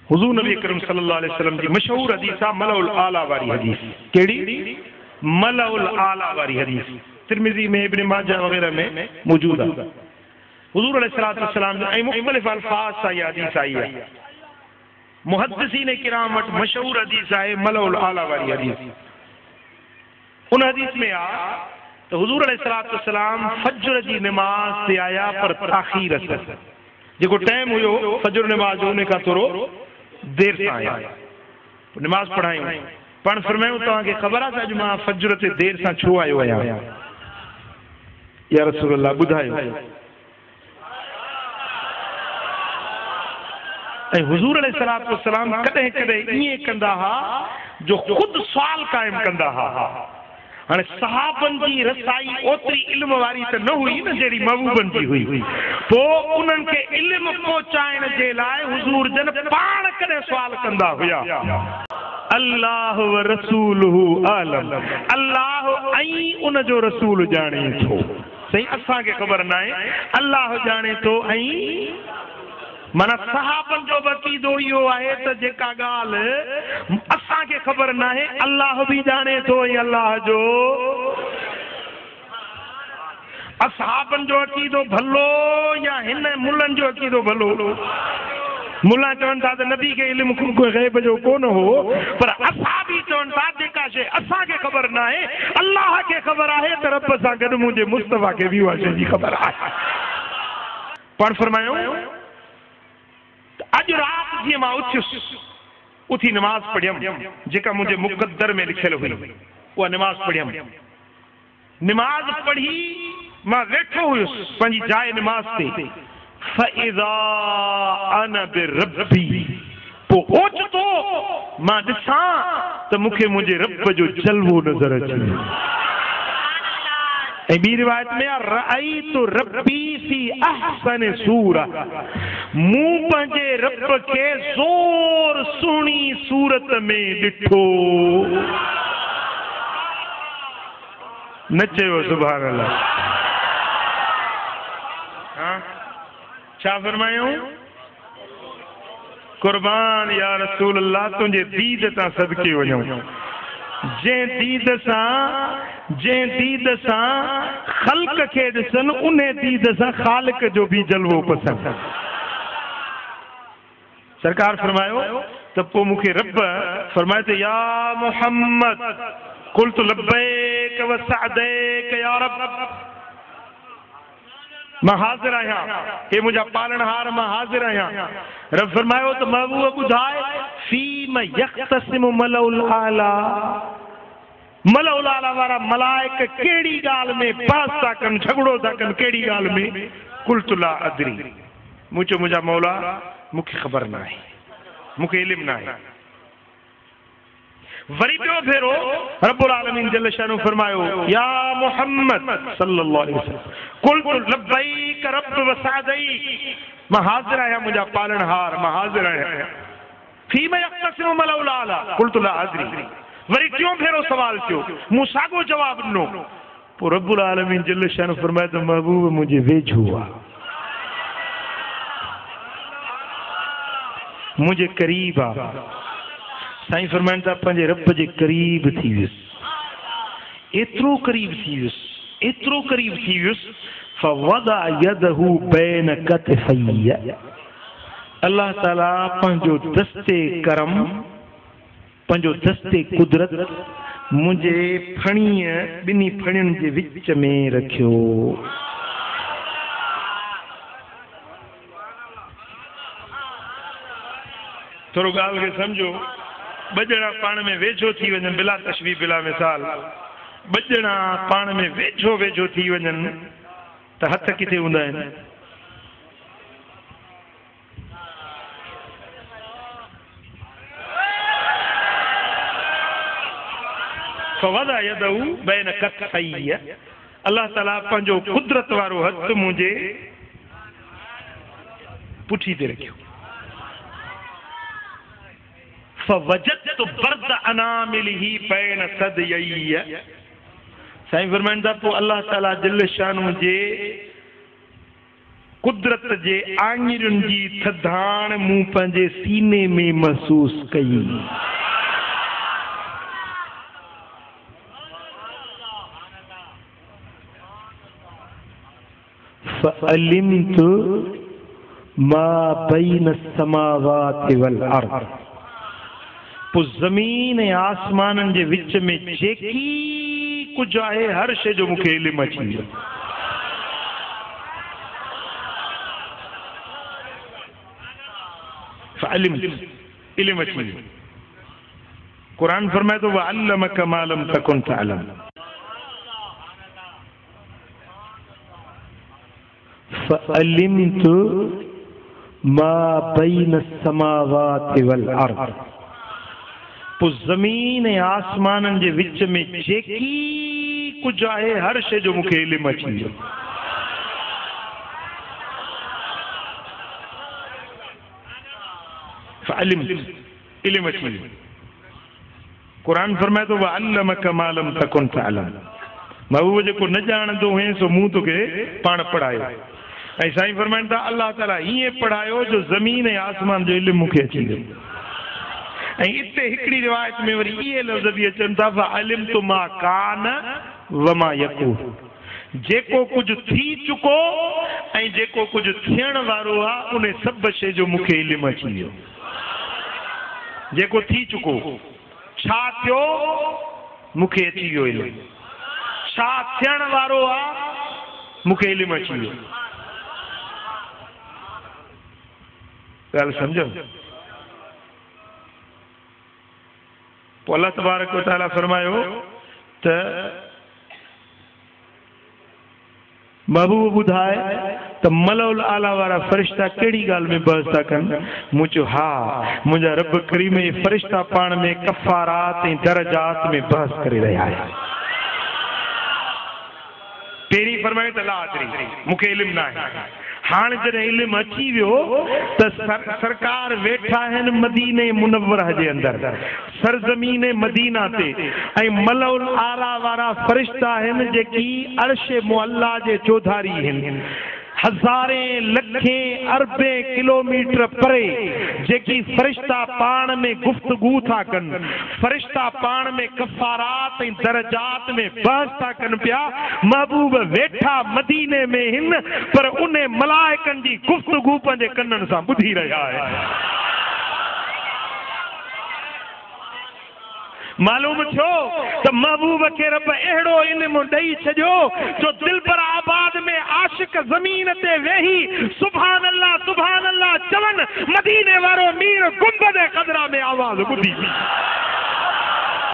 हुजूर नबी करीम सल्लल्लाहु अलैहि वसल्लम की मशहूर हदीस आहे मलउल आला वारी हदीस। केड़ी? मलउल आला वारी हदीस तिरमिज़ी में, इब्न माजा वगैरह में मौजूद है। हुजूर अलैहिस्सलातु वस्सलाम ऐं मुख़्तलिफ़ अल्फाज सां इहा हदीस आई है। मुहद्दिसीन किराम वटि मशहूर हदीस आहे मलउल आला वारी हदीस। उन हदीस में आ तो हुजूर अलैहिस्सलातु वस्सलाम फज्र जी नमाज से आया पर ताखीर से, जो टाइम हुयो फज्र नमाज जो उन का थोरो देर से आया, नमाज पढ़ायूं। पाण फरमायूं तव्हांखे ख़बर आहे अॼु मां फज्र ते देर सां छो आयो आहियां? या रसूल अल्लाह ॿुधायो। ऐं हुजूर अलैहिस्सलातु वस्सलाम कॾहिं कॾहिं ईअं कंदा हा जो ख़ुदि सुवाल क़ाइम कंदा हा। हाणे सहाबन जी रसाई ओतरी इल्म वारी त न हुई न जहिड़ी महबूबन जी हुई। पोइ उन्हनि खे इल्म पहुचाइण जे लाइ हुजूर जन पाण कॾहिं सुवाल कंदा हुया। अल्लाह व रसूलुहु आलम, अल्लाह ऐं उन जो रसूल ॼाणे थो। सही, असांखे ख़बर न आहे, अल्लाह ॼाणे थो। ऐं माना सहाबन जो अक़ीदो इहो आहे त जेका ॻाल्हि असांखे ख़बर न आहे अल्लाह बि ॼाणे थो। ऐं अल्लाह जो असहाबन जो अक़ीदो भलो या हिन मुल्हनि जो अक़ीदो भलो? मुल्ला चवनि था त नबी खे इल्मु ग़ैब जो कोन हो, पर असहाबी चवनि था जेका शइ असांखे ख़बर न आहे अल्लाह खे ख़बर आहे त रब सां गॾु मुंहिंजे मुस्तफ़ा खे बि उहा शइ जी ख़बर आहे। पाण फरमायूं अॼु राति जीअं मां उथियुसि, उथी नमाज पढ़ियमि जेका मुंहिंजे मुक़द्दर में लिखियल हुई, उहा नमाज पढ़ियमि। नमाज पढ़ी मां वेठो हुयुसि पंहिंजी जाइ नमाज ते। फ़इज़ा अना बिरब्बी, पोइ ओचितो मां ॾिसां त मूंखे मुंहिंजे रब जो जलवो नज़र अचे। ऐं ॿी रिवायत में रअयतु रब्बी फ़ी अहसन सूरा, मूं पंहिंजे रब खे ज़ोर सुहिणी सूरत में ॾिठो। न चयो सुभान अल्लाह? हाँ, छा फरमायूं? कुर्बान या रसूल अल्लाह, तुंहिंजे दीद तां सदके वञूं। जंहिं दीद सां ख़ल्क़ खे ॾिसनि, उन दीद सां ख़ालिक जो भी जलवो पसंदि। सरकार फरमायो त पोइ मूंखे रब फरमाए त या मुहम्मद कुल्तु लब्बैक व सअदैक या रब, मां हाज़िर आहियां, हे मुंहिंजा पालनहार, मां हाज़िर आहियां। रब फरमायो त महबूब ॿुधाए फ़ीम यख़्तसिमु मलउल आला, मलउल आला वारा मलाइक कहिड़ी ॻाल्हि में बहस था कनि, झगड़ो था कनि, कहिड़ी ॻाल्हि में? कुल्तु ला अदरी, मुंहिंजो मुंहिंजा मौला मूंखे ख़बर न आहे, मूंखे इल्मु न आहे। वरी ॿियो भेरो रब्बुल आलमीन जल शानु फरमायो या मुहम्मद सल्लल्लाहु अलैहि वसल्लम कुल्तु लब्बैक रब व सअदैक, मां हाज़िर आहियां मुंहिंजा पालनहार, मां हाज़िर आहियां। फ़ीम यख़्तसिमु मलउल आला कुल्तु ला अदरी, वरी टियों भेरो सवाल थियो, मूं साॻियो जवाब ॾिनो। पोइ रब्बुल आलमीन जल शानु फरमाए त महबूब मुंहिंजे वेझो आहे, मुंहिंजे क़रीब आहे। साईं फरमाइनि था पंहिंजे रब जे क़रीब थी वियुसि, एतिरो क़रीब थी वियुसि, एतिरो क़रीब थी वियुसि। फवदा यदहु बैन कतफैया, अल्लाह ताला पंहिंजो दस्ते करम, पंहिंजो दस्ते कुदरत मुंहिंजे फणीअ, ॿिन्ही फणियुनि जे विच में रखियो। थोरो ॻाल्हि खे सम्झो, ॿ ॼणा पाण में वेझो थी वञनि, बिला तशबीह बिला मिसाल, ॿ ॼणा पाण में वेझो वेझो थी वञनि त हथ किथे हूंदा आहिनि? फवदा यदहु बैन कतफैया, अल्लाह ताला पंहिंजो कुदरत वारो हथ मुंहिंजे पुठी ते रखियो। फवजदतु बर्द अनामिलिही बैन सदयैया, साईं फरमाइनि था पोइ अल्लाह ताला जल शानु जे कुदरत जे आङिरियुनि जी थधाण मूं पंहिंजे सीने में महसूस कई। फअलिमतु मा बैन समावाति वल अर्द, पोइ ज़मीन ऐं आसमाननि जे विच में जेकी कुझु आहे हर शइ जो मूंखे इल्मु अची वियो। फअलिमतु, इल्मु अची वियो। क़ुरान फरमाए थो वअल्लमक मा लम तकुन तअलम। फअलिमतु मा बैन समावाति वल अर्द, पोइ ज़मीन ऐं आसमाननि जे विच में जेकी कुझु आहे हर शइ जो मूंखे इल्मु अची वियो। फअलिमतु, इल्मु अची वियो। क़ुरान फरमाए थो वअल्लमक मा लम तकुन तअलम, महबूब जेको न ॼाणंदो हुएं सो मूं तोखे पाण पढ़ायो। ऐं साईं फरमाइनि था अल्लाह ताला हीअं पढ़ायो जो ज़मीन ऐं आसमान जो इल्मु मूंखे अची वियो। ऐं इते हिकिड़ी रिवायत में वरी इहे लफ़्ज़ बि अचनि था फअलिमतु मा कान व मा यकून, जेको कुझु थी चुको ऐं जेको कुझु थियण वारो आहे उन सभु शइ जो मूंखे इल्मु अची वियो। जेको थी चुको, छा थियो मूंखे अची वियो इल्मु, छा थियण वारो आहे मूंखे इल्मु अची वियो। ॻाल्हि सम्झो। पोइ अल्लाह तबारक व तआला फरमायो त महबूब ॿुधाए त मलउल आला वारा फ़रिश्ता कहिड़ी ॻाल्हि में बहस था कनि। मूं चयो हा, मुंहिंजा रब करीम ऐं फ़रिश्ता पाण में कफ़ारात ऐं दरजात में बहस करे रहिया आहिनि। पहिरीं फरमायो त ला अदरी, मूंखे इल्मु न आहे। हाणे जॾहिं इल्मु अची वियो त सरकार वेठा आहिनि मदीने मुनव्वरा जे अंदरि, सरज़मीन मदीना ते, ऐं मलउल आला वारा फ़रिश्ता आहिनि जेकी अर्श मुअल्ला जे चौधारी आहिनि। हज़ारे लखे अरबे किलोमीटर परे जेकी फ़रिश्ता पाण में गुफ्तगू था कनि, फ़रिश्ता पाण में कफ़ारात ऐं दरजात में बहस था कनि पिया। महबूब वेठा मदीने में हिन, पर उन मलाइकनि जी गुफ्तगू पंहिंजे कननि सां ॿुधी रहिया आहिनि। मालूम थियो त महबूब खे रब अहिड़ो इल्मु ॾेई छॾियो जो दिल पर आबाद में आशिक ज़मीन ते वेही सुभान अल्लाह चवनि, मदीने वारो मीर गुंबद क़दरा में आवाज़ ॿुधी।